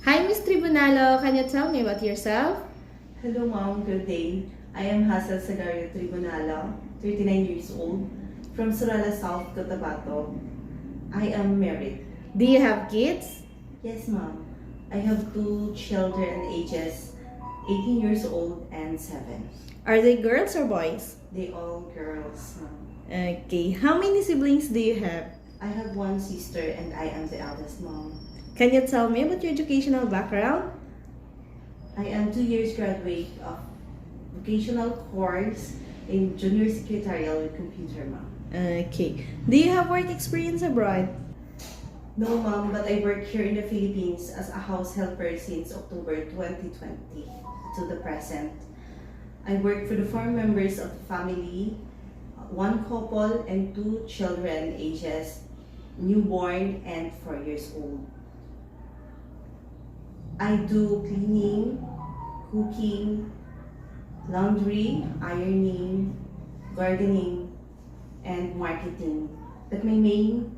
Hi, Miss Tribunalo. Can you tell me about yourself? Hello ma'am, good day. I am Hazel Sagario Tribunala, 39 years old, from Surala South, Cotabato. I am married. Do you have kids? Yes ma'am, I have two children ages 18 years old and 7. Are they girls or boys? They all girls ma'am. Okay. How many siblings do you have? I have one sister and I am the eldest mom. Can you tell me about your educational background? I am 2 years graduate of vocational course in junior secretarial with computer ma'am. Okay. Do you have work experience abroad? No, ma'am, but I work here in the Philippines as a house helper since October 2020 to the present. I work for the 4 members of the family, 1 couple and 2 children ages newborn and 4 years old. I do cleaning, cooking, laundry, ironing, gardening, and marketing. But my main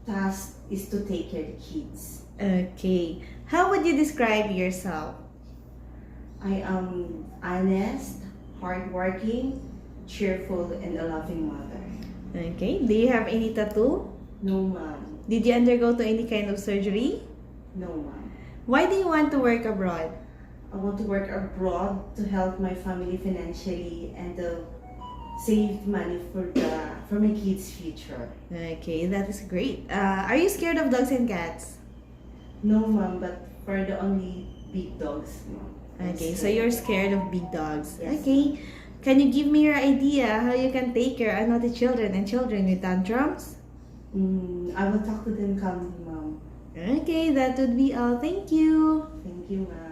task is to take care of the kids. Okay. How would you describe yourself? I am honest, hardworking, cheerful, and a loving mother. Okay. Do you have any tattoo? No, ma'am. Did you undergo to any kind of surgery? No, ma'am. Why do you want to work abroad? I want to work abroad to help my family financially and to save money for my kids' future. Okay, that is great. Are you scared of dogs and cats? No, ma'am, but for the only big dogs, ma'am. Okay, so you're scared of big dogs. Yes. Okay. Can you give me your idea how you can take care of naughty children and children with tantrums? I will talk to them calmly, ma'am. Okay, that would be all. Thank you. Thank you, ma'am.